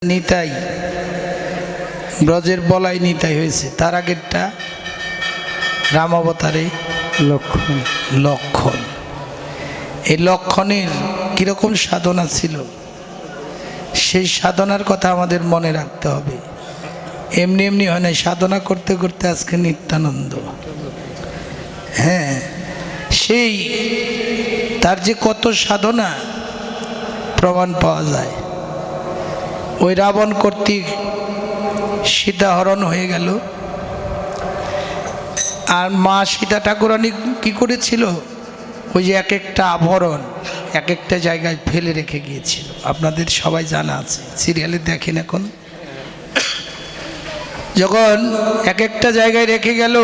নিতাই ব্রজের বলাই নিতাই হয়েছে। তার আগেরটা রাম অবতারে লক্ষণ। লক্ষণ। এই লক্ষণের কিরকম সাধনা ছিল, সেই সাধনার কথা আমাদের মনে রাখতে হবে। এমনি এমনি হয় না, সাধনা করতে করতে আজকে নিত্যানন্দ। হ্যাঁ, সেই তার যে কত সাধনা প্রমাণ পাওয়া যায়। ওই রাবণ কর্তৃক সীতা হরণ হয়ে গেল, আর মা সীতা ঠাকুরানী কি করেছিল, ওই যে এক একটা আভরণ এক একটা জায়গায় ফেলে রেখে গিয়েছিল। আপনাদের সবাই জানা আছে, সিরিয়ালে দেখেন। এখন যখন এক একটা জায়গায় রেখে গেল,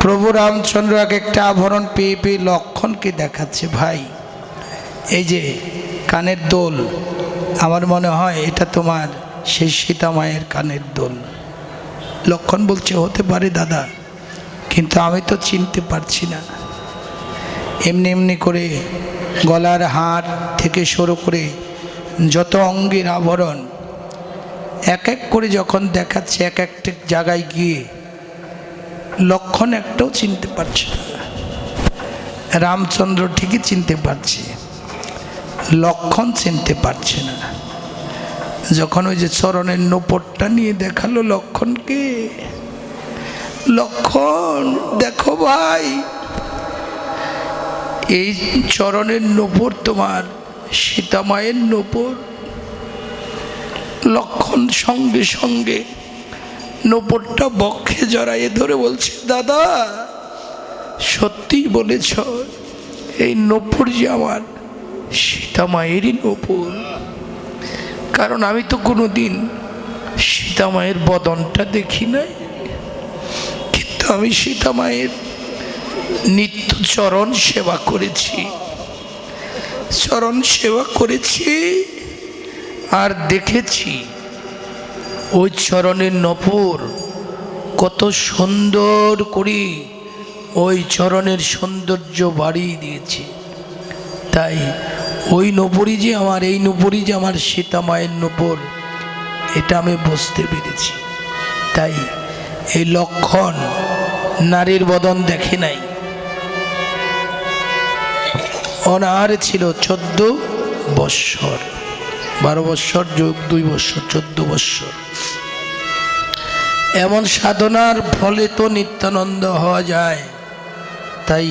প্রভু রামচন্দ্র এক একটা আভরণ পেয়ে পেয়ে লক্ষণকে দেখাচ্ছে, ভাই এই যে কানের দোল, আমার মনে হয় এটা তোমার সেই সীতা মায়ের কানের দোল। লক্ষণ বলছে, হতে পারে দাদা, কিন্তু আমি তো চিনতে পারছি না। এমনি এমনি করে গলার হার থেকে শুরু করে যত অঙ্গের আভরণ এক এক করে যখন দেখাচ্ছে, এক একটা জায়গায় গিয়ে লক্ষণ একটাও চিনতে পারছে না। রামচন্দ্র ঠিকই চিনতে পারছে, লক্ষণ চিনতে পারছে না। যখন ওই যে চরণের নোপরটা নিয়ে দেখালো লক্ষণকে, লক্ষণ দেখো ভাই, এই চরণের নোপর তোমার সীতা মায়ের নোপর। লক্ষণ সঙ্গে সঙ্গে নোপরটা বক্ষে জড়াইয়ে ধরে বলছে, দাদা সত্যিই বলেছ, এই নোপর যে আমার সীতা মায়েরই নোপর। কারণ আমি তো কোনোদিন সীতা মায়ের বদনটা দেখি নাই, কিন্তু আমি সীতা মায়ের নিত্য চরণ সেবা করেছি, চরণ সেবা করেছি, আর দেখেছি ওই চরণের নপুর কত সুন্দর করে ওই চরণের সৌন্দর্য বাড়িয়ে দিয়েছে। তাই ওই নপুরই যে আমার, এই নপুরই যে আমার সীতা মায়ের নপুর, এটা আমি বুঝতে পেরেছি। তাই এই লক্ষণ নারীর বদন দেখে নাই, অনার ছিল 14 বৎসর, 12 বৎসর যোগ 2 বৎসর, 14 বৎসর। এমন সাধনার ফলে তো নিত্যানন্দ হওয়া যায়। তাই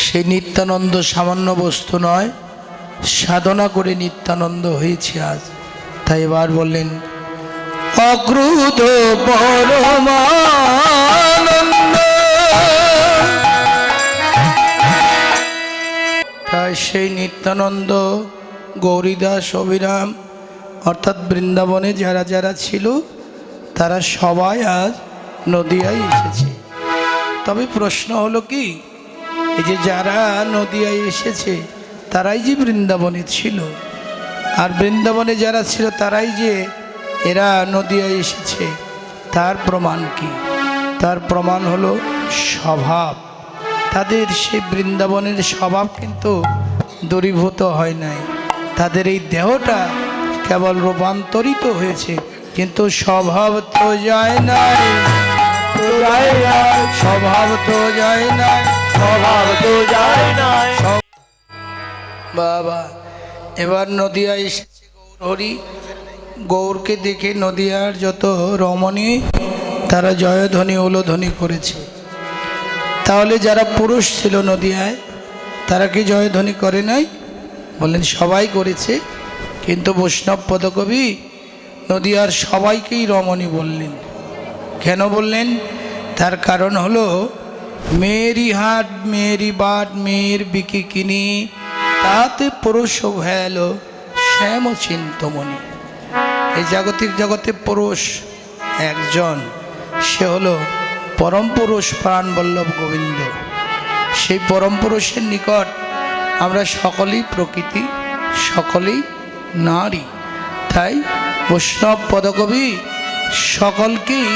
সেই নিত্যানন্দ সামান্য বস্তু নয়, সাধনা করে নিত্যানন্দ হয়েছে আজ। তাই এবার বললেন, অক্রুধ পরমানন্দ। তাই সেই নিত্যানন্দ, গৌরীদাস, অবিরাম অর্থাৎ বৃন্দাবনে যারা যারা ছিল তারা সবাই আজ নদিয়ায় এসেছে। তবে প্রশ্ন হলো কি, এই যে যারা নদিয়ায় এসেছে তারাই যে বৃন্দাবনে ছিল, আর বৃন্দাবনে যারা ছিল তারাই যে এরা নদিয়ায় এসেছে, তার প্রমাণ কি? তার প্রমাণ হলো স্বভাব। তাদের সেই বৃন্দাবনের স্বভাব কিন্তু দূরীভূত হয় নাই। তাদের এই দেহটা কেবল রূপান্তরিত হয়েছে, কিন্তু স্বভাব তো যায় নাই, স্বভাব তো যায় নাই, স্বভাব তো যায় নাই। বাবা, এবার নদিয়ায় এসেছে গৌরহরি। গৌরকে দেখে নদিয়ার যত রমণী তারা জয়ধ্বনি উলধ্বনি করেছে। তাহলে যারা পুরুষ ছিল নদিয়ায় তারা কি জয়ধ্বনি করে নাই? বললেন সবাই করেছে, কিন্তু বৈষ্ণব পদকবি নদিয়ার সবাইকেই রমণী বললেন। কেন বললেন? তার কারণ হলো, মেরি হাট মেরি বাট মেয়ের বিকি কিনি, তাতে পুরুষ ভেল শ্যাম চিন্তমণি। এই জাগতিক জগতে পুরুষ একজন, সে হলো পরম পুরুষ প্রাণবল্লভ গোবিন্দ। সেই পরম পুরুষের নিকট আমরা সকলেই প্রকৃতি, সকলেই নারী। তাই বৈষ্ণব পদকবি সকলকেই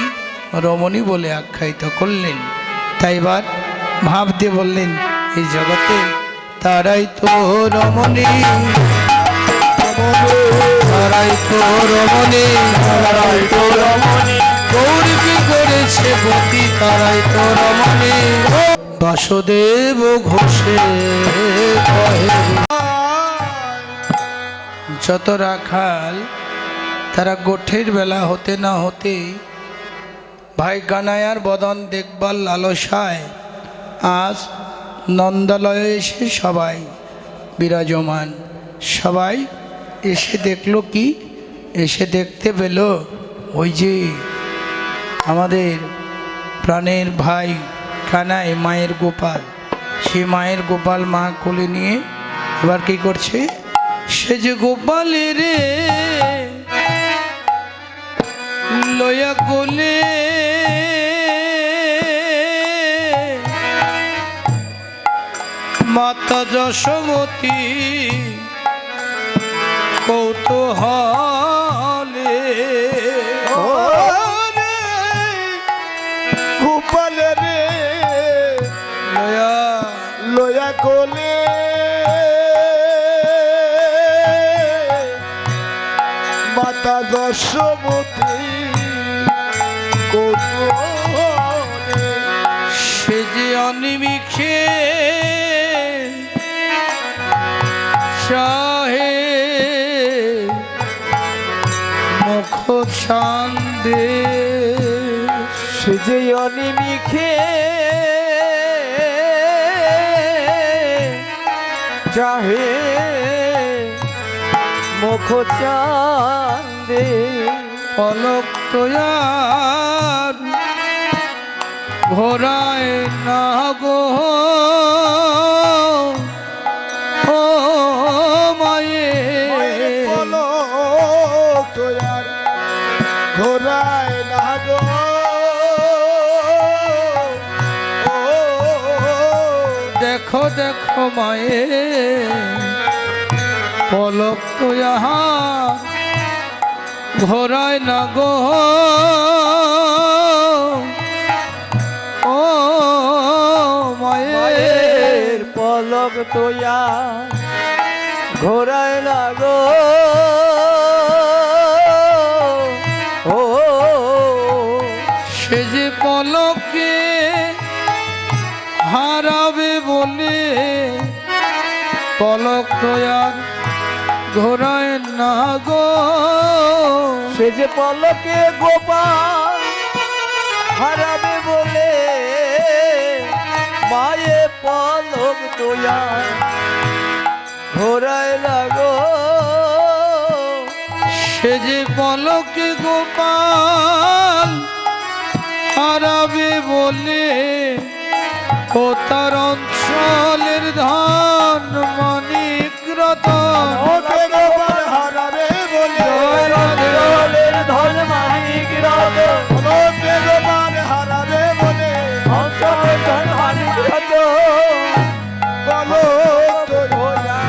রমণী বলে আখ্যায়িত করলেন। তাই এবার ভাব দিয়ে বললেন, এই জগতে তারাই তো রমণী, তারাই তো রমণী, তারাই তো রমণী, গৌর কি করেছে গতি, তারাই তো রমণী। বাসুদেব ঘোষে কহে যত রাখাল তারা গোঠের বেলা হতে না হতে ভাই কানাইয়ার বদন দেখবার লালসায় আজ নন্দালয়ে এসে সবাই বিরাজমান। সবাই এসে দেখলো কি, এসে দেখতে পেল ওই যে আমাদের প্রাণের ভাই কানাই মায়ের গোপাল, সে মায়ের গোপাল মা কোলে নিয়ে এবার কি করছে, সে যে গোপালের রে লয়া কোলে মাতা যশোমতী কৌতূহলে গোপাল রে লয়া লয়া কোলে মাতা যশোমতী কৌতূহলে সে যে অনিমিষে চাহে মুখ ছান্দে, সে যে অনিমিষে চাহে মুখ চান্দে, পলক তোয়ার ঘোরায় না গো ও মায়ে, পলক তোয়ার ঘোরায় না গো ও, দেখো দেখো মায়ে পলক তোয়া ঘোরায় না গো ও মায়ে, মায়ের পলক তোয়া ঘোরায় না গো ও, সে যে পলকে হারাবে বলে পলক তোয়ার ঘোরায় না গো, সে যে পলকে গোপাল হারাবে বলে মায়ে পলক তোয়া ঘোরায় লাগো, সে যে পলকে গোপাল হারাবে বলে ও তার অঞ্চলের ধন মানিক রতন, ওকে গোপাল হারাবে বলে অঞ্চলের ধন মানিক রতন, ওকে গোপাল হারাবে বলে অঞ্চলের ধন মানিক রতন, পলক তোয়া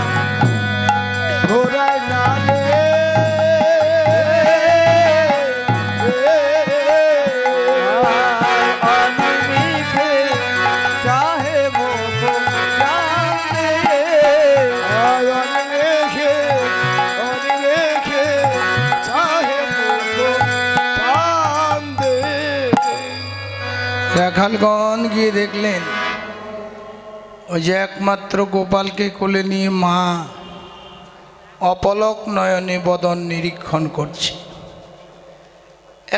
ঘোরায় না রে অনিমিষে চাহে মুখ চান্দে, অনিমিষে অনিমিষে চাহে মুখ চান্দে। রাখালগণ গিয়ে দেখলেন ওই যে একমাত্র গোপালকে কোলে নিয়ে মা অপলক নয়নে বদন নিরীক্ষণ করছে,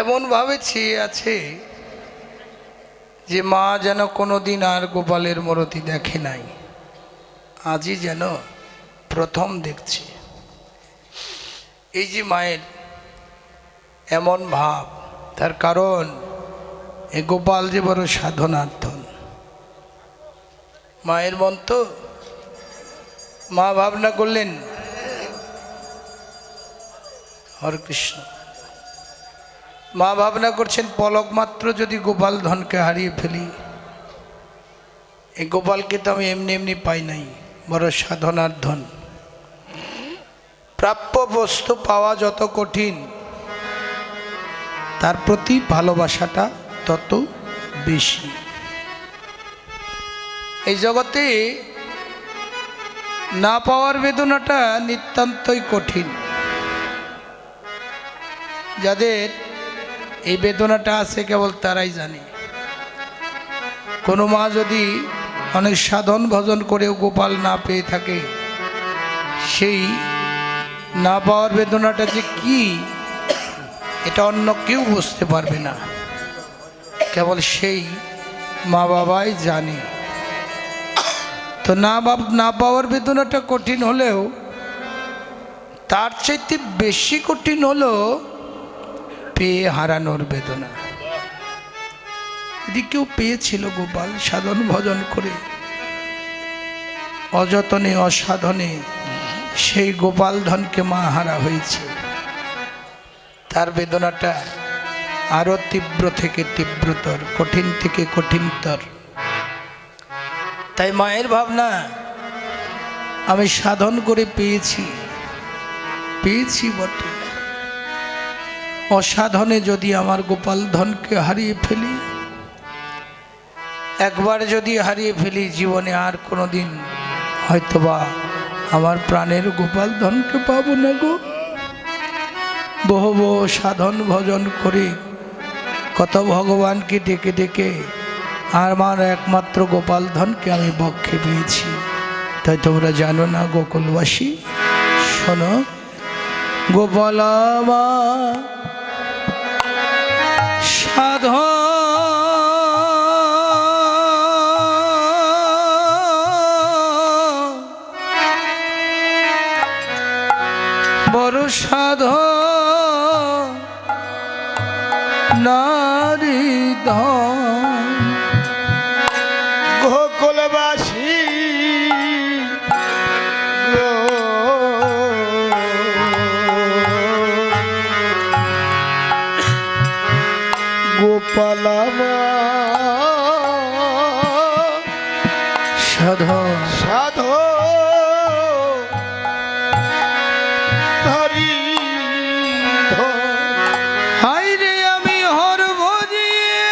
এমনভাবে চেয়ে আছে যে মা যেন কোনোদিন আর গোপালের মূর্তি দেখে নাই, আজই যেন প্রথম দেখছে। এই যে মায়ের এমন ভাব, তার কারণ এ গোপাল যে বড় সাধনার্থন। মায়ের মন তো, মা ভাবনা করলেন হরে কৃষ্ণ, মা ভাবনা করছেন পলক মাত্র যদি গোপাল ধনকে হারিয়ে ফেলি, এই গোপালকে তো আমি এমনি এমনি পাই নাই, বড় সাধনার ধন। প্রাপ্য বস্তু পাওয়া যত কঠিন, তার প্রতি ভালোবাসাটা তত বেশি। এই জগতে না পাওয়ার বেদনাটা নিতান্তই কঠিন। যাদের এই বেদনাটা আছে কেবল তারাই জানে। কোনো মা যদি অনেক সাধন ভজন করেও গোপাল না পেয়ে থাকে, সেই না পাওয়ার বেদনাটা যে কি এটা অন্য কেউ বুঝতে পারবে না, কেবল সেই মা বাবাই জানে। তো না পাওয়ার বেদনাটা কঠিন হলেও তার চাইতে বেশি কঠিন হলো পেয়ে হারানোর বেদনা। যদি কেউ পেয়েছিল গোপাল সাধন ভজন করে, অযতনে অসাধনে সেই গোপাল ধনকে মা হারা হয়েছে, তার বেদনাটা আরো তীব্র থেকে তীব্রতর, কঠিন থেকে কঠিনতর। তাই মায়ের ভাবনা, আমি সাধন করে পেয়েছি বটে, অসাধনে যদি আমার গোপাল ধনকে হারিয়ে ফেলি, একবার যদি হারিয়ে ফেলি জীবনে আর কোনোদিন হয়তোবা আমার প্রাণের গোপাল ধনকে পাবো না গো। বহু সাধন ভজন করে কত ভগবানকে ডেকে ডেকে আমার একমাত্র গোপাল ধনকে আমি বক্ষে পেয়েছি। তাই তোমরা জানো না গোকুলবাসী, শোনো, গোপাল আমার সাধন বড় সাধন নারী ধন। গোকুলবাসী গো, গোপাল আমার সাধন সাধন হরি ধন। হাই রে আমি হর ভজিয়ে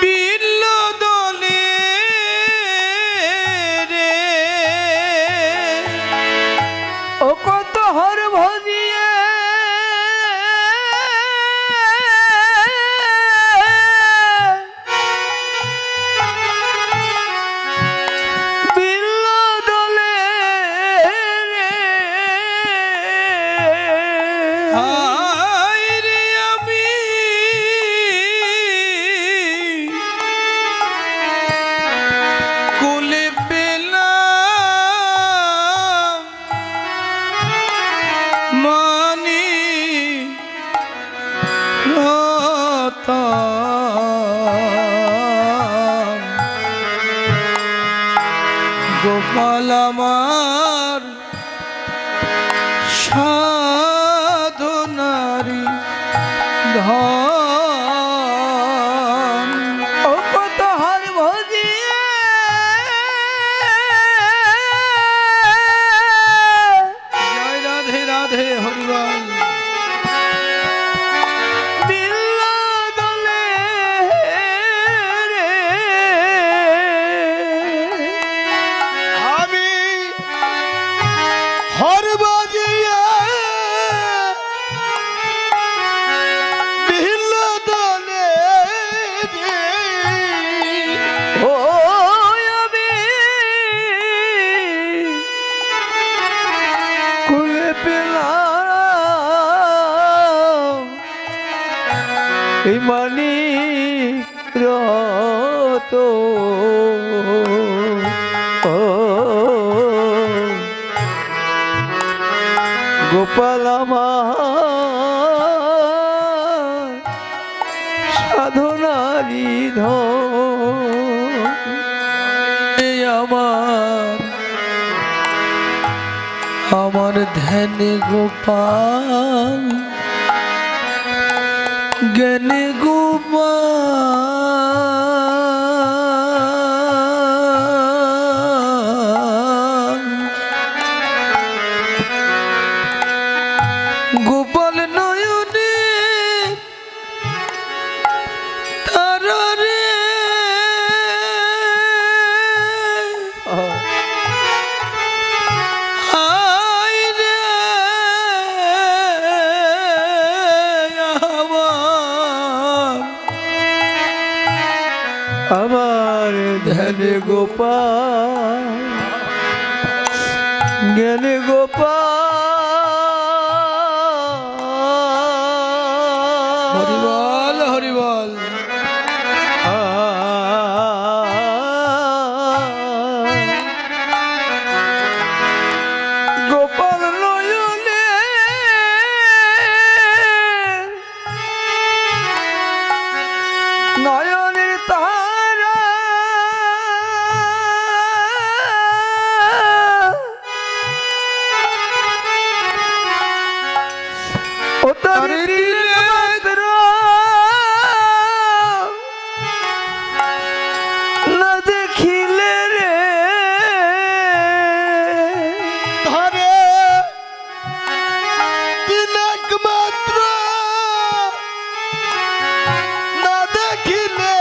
বিল্ল দলে রে, ও কত হর ভজিয়ে বিল্ল দলে রে। হাই রে আমি কোলে পেলাম মানি রতন। গোপাল আমার সাধনারি ধন। ও কত হর ভজিয়ে জয় রাধে রাধে হরিবল। বিল্ল দলে রে। আমি হর ভজিয়ে বিল্ল দলে রে। ও আমি কুলে পেলাম এই মানি রত। গোপাল আমার সাধনারি ধন। আমার ধ্যানে গোপাল জ্ঞানে গোপাল, গোপাল নয়নে তার হায় রে আমার ধ্যানে গোপাল জ্ঞানে গোপাল হরিবল হরিবল। গোপাল নয়নে নয়নের তারা ও তারে দিলে মাত্র না দেখিলে রে ধরে তিলক মাত্র না দেখিলে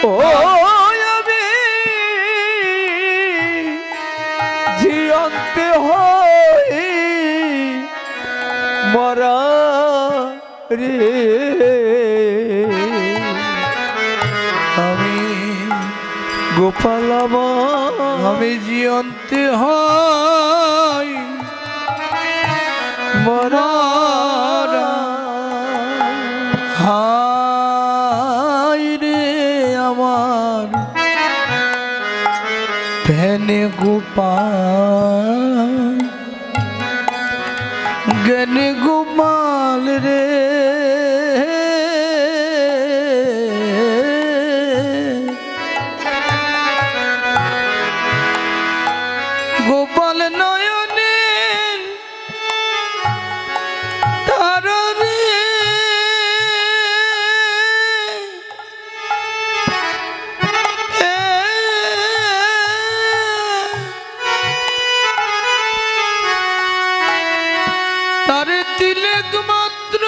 ও আমি জিয়ন্তে হই মরা রে আমি গোপাল আমি জিয়ন্তে হই মরা হায় রে আমার ভেনে গোপাল জ্ঞানে গোপাল রে গোপাল নয়নে তারা রে তারে তিলক মাত্র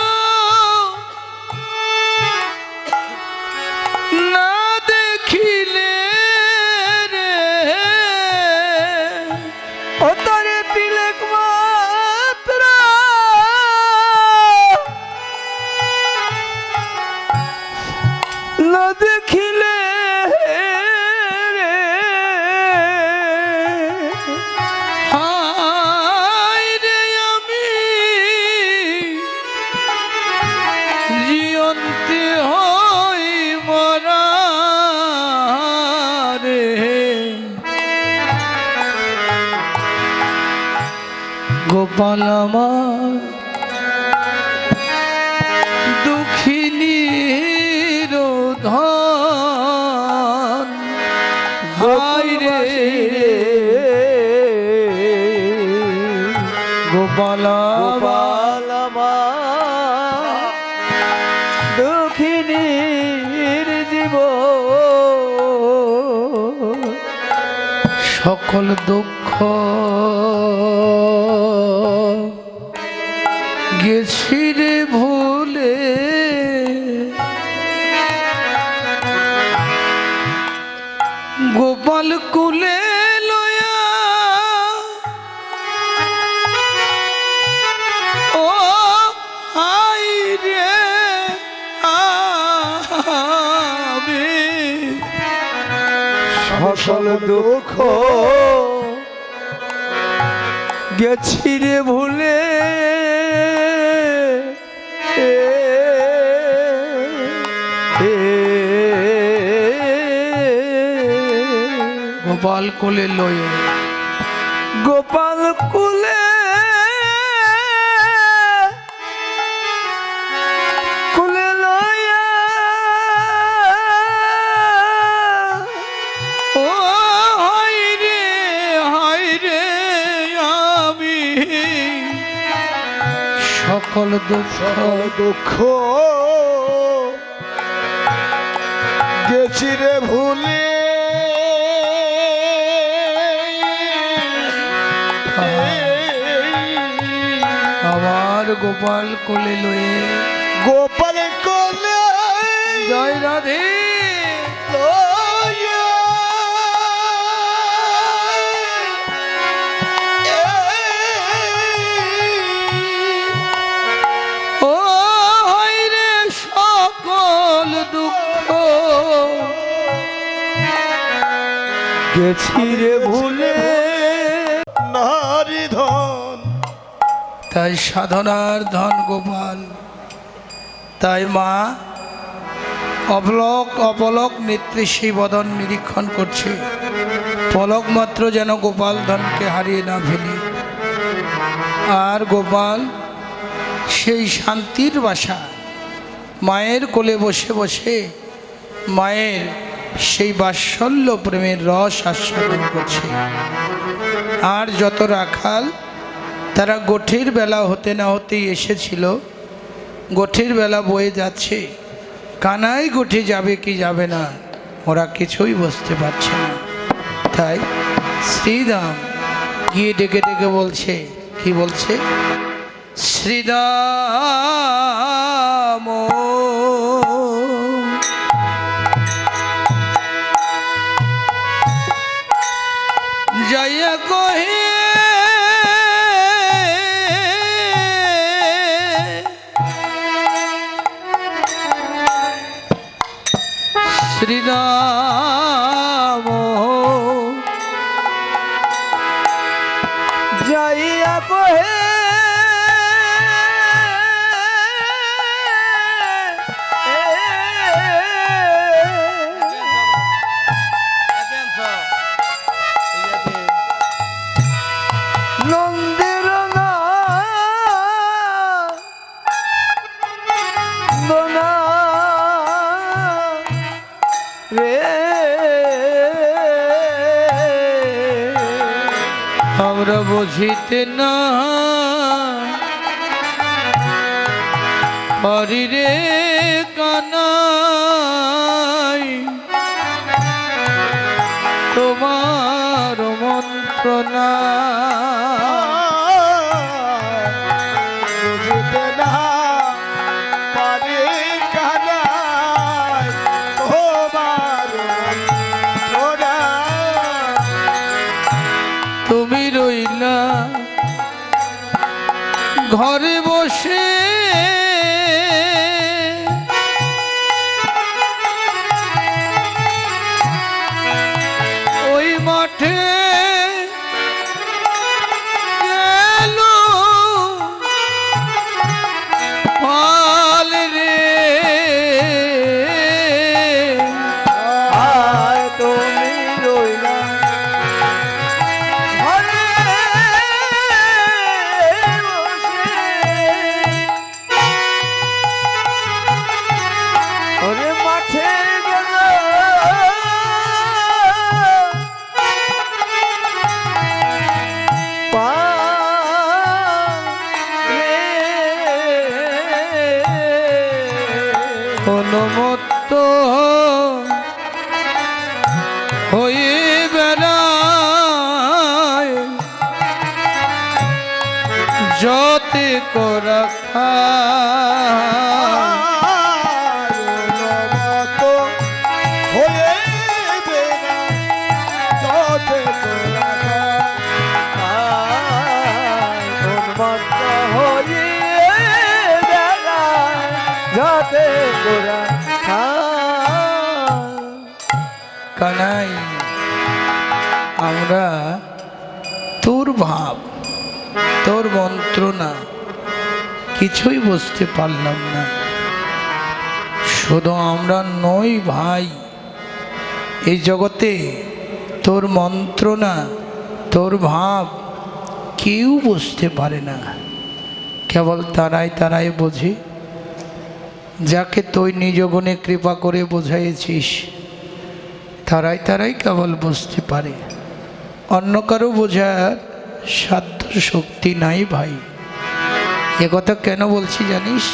না দেখিলে রে ও তারে তিলক মাত্র না দেখিলে রে হায় রে আমি জিয়ন্তে হই মরা রে গোপাল আমার দুঃখিনীর ধন হায় রে গোপাল গোপাল দুঃখিনীর জীব সকল দুঃখ গেছি রে ভুলে গোপাল কুলে লয়া ও হাই রে আমি সকল দুঃখ গেছি রে ভুলে গোপাল কোলে লয়ে গোপাল কুলে কুলে লয়া ও হাই রে আমি সকল দুঃখ দুঃখ গেছি রে ভুলে আমার গোপাল কোলে লয়ে গোপাল কোলে জয় রাধে লয়া গেছি রে ভুলে নারী ধন তাই সাধনার ধন গোপাল। তাই মা অপলক নেত্রে সেই বদন নিরীক্ষণ করছে, পলক মাত্র যেন গোপাল ধনকে হারিয়ে না ফেলি। আর গোপাল সেই শান্তির বাসা মায়ের কোলে বসে বসে মায়ের সেই বাৎসল্য প্রেমের রস আস্বাদন করছে। আর যত রাখাল তারা গোঠের বেলা হতে না হতেই এসেছিল, গোঠের বেলা বয়ে যাচ্ছে, কানাই গোঠে যাবে কি যাবে না ওরা কিছুই বুঝতে পারছে না। তাই শ্রীরাম গিয়ে ডেকে ডেকে বলছে, কি বলছে? শ্রীরাম যাইয়া কহে শ্রীরাম যাইয়া কহে নন্দের নন্দনা রে আমরা বুঝিতে না পারি রে কানাই তোমার মন্ত্রণা। বুঝতে না পারে কানাই তোমার মন্ত্রণা। তুমি রইলা ঘরে বসে ওই মাঠে গেল পাল রে। আর তুমি রইলা ঘরে বসে ওরে মাঠে গেল অনুমত্ত হয়ে বেড়ায় যতে করা কানাই আমরা তোর ভাব তোর মন্ত্রণা কিছুই বুঝতে পারলাম না। শুধু আমরা নই ভাই, এই জগতে তোর মন্ত্রণা তোর ভাব কেউ বুঝতে পারে না, কেবল তারাই তারাই বোঝে যাকে তুই নিজ গুণে কৃপা করে বোঝাইছিস, তারাই তারাই কেবল বুঝতে পারে। অন্য কারো বোঝার সাধ্য শক্তি নাই ভাই। একথা কেন বলছি জানিস?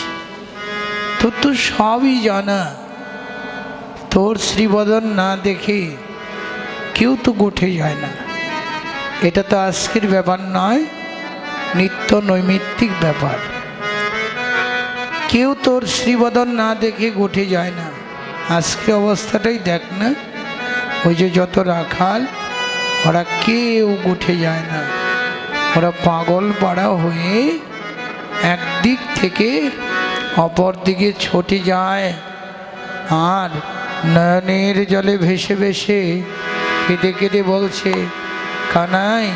তোর তো সবই জানা, তোর শ্রীবদন না দেখে কেউ তো গোঠে যায় না। এটা তো আজকের ব্যাপার নয়, নিত্য নৈমিত্তিক ব্যাপার। কেউ তোর শ্রীবদন না দেখে গোঠে যায় না। আজকের অবস্থাটাই দেখ না, ওই যে যত রাখাল ওরা কেউ গোঠে যায় না, ওরা পাগল পাড়া হয়ে একদিক থেকে অপর দিকে ছুটে যায়। আর নয়নের জলে ভেসে ভেসে কেঁদে কেঁদে বলছে, কানাই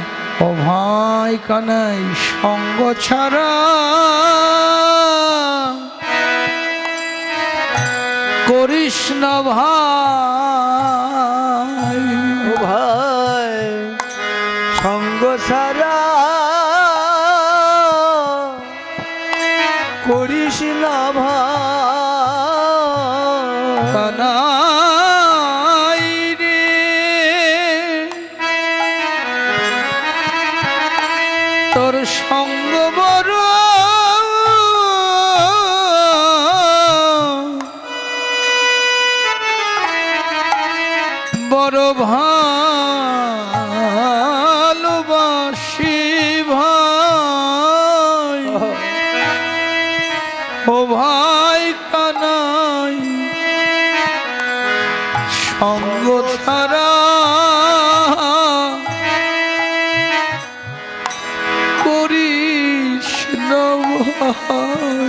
ও ভাই কানাই, সঙ্গ ছাড়া করিস না ভাই। ও ভাই সঙ্গ সারা করিস না ভাই। কানাই রে তোর সঙ্গ বড় বড় ভালোবাসি ভাই। ও ভাই কানাই, সঙ্গ ছাড়া করিস না ভাই।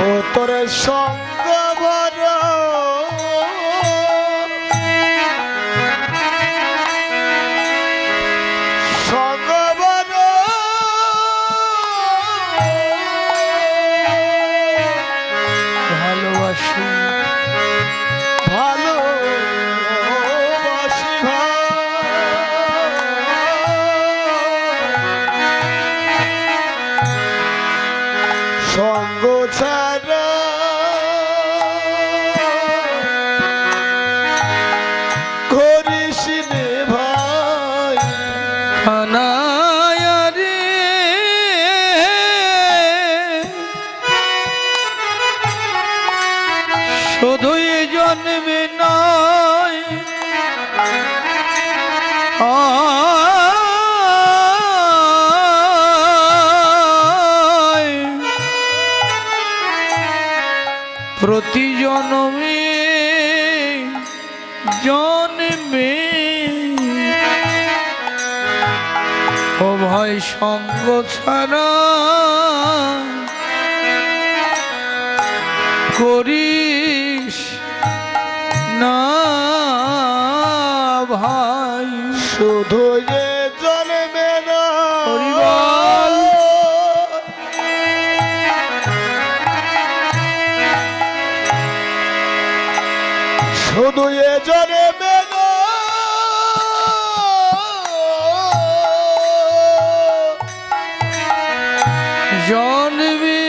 ও তোর সঙ্গ বড় সঙ্গ বড় ভালোবাসি ভালোবাসি ভাই। সঙ্গ ছাড়া করিস নে ভাই। কানাই রে শুধু এ জন্মে নয়, প্রতি জন্মে জন্মে ও ভয় সঙ্গ ছাড়া করিস না ভাই। শুধু যে জন্মে না হরিবল। শুধু এ জন্মে না জন্মে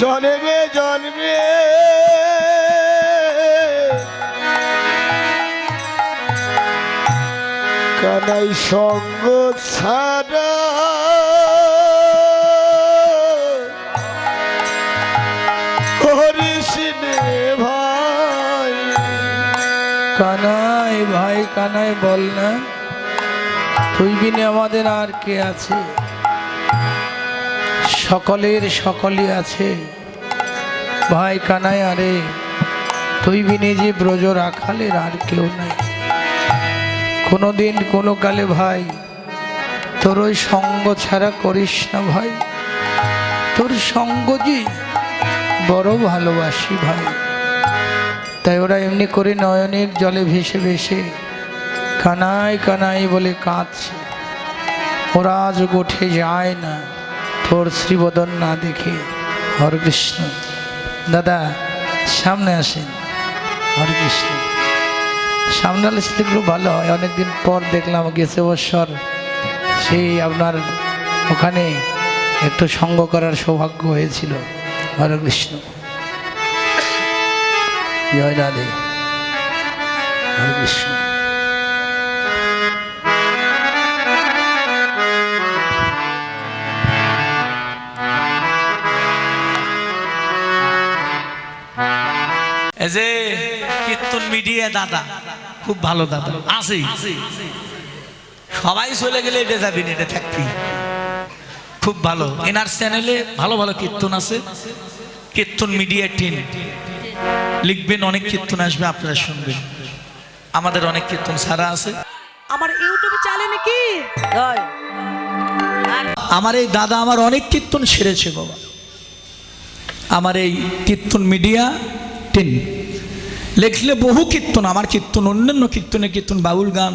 জন্মে জন্মে কানাই সঙ্গ ছাড়া করিস নে ভাই। কানাই ভাই কানাই বল না, তুই বিনে আমাদের আর কে আছে? সকলের সকলই আছে ভাই কানাই। আরে তুই বিনে যে ব্রজ রাখালের আর কেউ নাই। কোনো দিন কোনো কালে ভাই তোর ওই সঙ্গ ছাড়া করিস না ভাই। তোর সঙ্গ যে বড় ভালোবাসি ভাই। তাই ওরা এমনি করে নয়নের জলে ভেসে ভেসে কানাই কানাই বলে কাঁদছে। ওরা আজ উঠে যায় না তোর শ্রীবদন না দেখে। হরে কৃষ্ণ। দাদা সামনে আসেন। হরে কৃষ্ণ। সামনে আসলে খুব ভালো হয়। অনেকদিন পর দেখলাম গেছে বৎসর সেই আপনার ওখানে একটু সঙ্গ করার সৌভাগ্য হয়েছিল। হরে কৃষ্ণ। জয় রাধে। হরে কৃষ্ণ। এই যে কীর্তন মিডিয়া দাদা খুব ভালো দাদা আছে, সবাই চলে গেলে এটা যাবি না, এটা থাকবি। খুব ভালো এনার চ্যানেলে ভালো ভালো কীর্তন আছে। কীর্তন মিডিয়া টিম লিখবেন, অনেক কীর্তন আসবে, আপনারা শুনবেন। আমাদের অনেক কীর্তন সারা আছে। আমার ইউটিউব চ্যানেলে কি আমার এই দাদা আমার অনেক কীর্তন সেরেছে বাবা। আমার এই কীর্তন মিডিয়া টিম লেখলে বহু কীর্তন, আমার কীর্তন, অন্যান্য কীর্তনের কীর্তন, বাউল গান,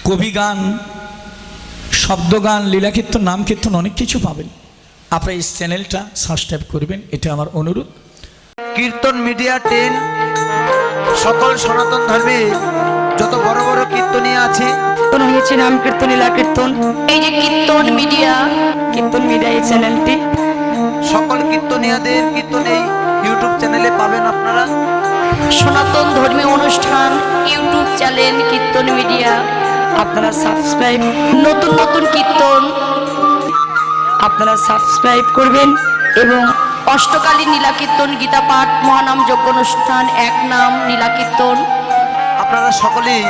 কবি গান, শব্দ গান, লীলা কীর্তন, নাম কীর্তন, অনেক কিছু পাবেন। আপনারা এই চ্যানেলটা সাবস্ক্রাইব করবেন, এটা আমার অনুরোধ। কীর্তন মিডিয়া 10 সকল সনাতন ধর্মে যত বড় বড় কীর্তনীয় আছে, কীর্তন হয়েছে নাম কীর্তন, লীলা কীর্তন, এই যে কীর্তন মিডিয়া এই চ্যানেলটি, সকল কীর্তনীয়দের কীর্তন এই ইউটিউব চ্যানেলে পাবেন আপনারা। সনাতন ধর্মীয় অনুষ্ঠান ইউটিউব চ্যানেল কীর্তন মিডিয়া, আপনারা সাবস্ক্রাইব, নতুন নতুন কীর্তন আপনারা সাবস্ক্রাইব করবেন। এবং অষ্টকালী নীলা কীর্তন, গীতা পাঠ, মহানাম যজ্ঞ অনুষ্ঠান, এক নাম নীলা কীর্তন, আপনারা সকলেই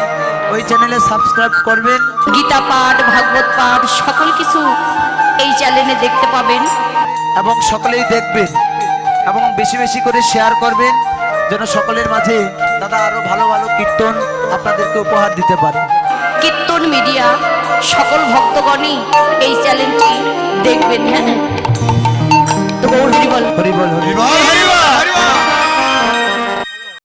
ওই চ্যানেলে সাবস্ক্রাইব করবেন। গীতা পাঠ, ভাগবত পাঠ, সকল কিছু এই চ্যানেলে দেখতে পাবেন। এবং সকলেই দেখবেন এবং বেশি বেশি করে শেয়ার করবেন, যেন সকলের মাঝে দাদা আরো ভালো ভালো কীর্তন আপনাদেরকে উপহার দিতে পারে। কীর্তন মিডিয়া সকল ভক্তগণই এই চ্যানেলটি দেখবেন। হ্যাঁ, তো গৌর হরি বল। হরি বল, হরি বল।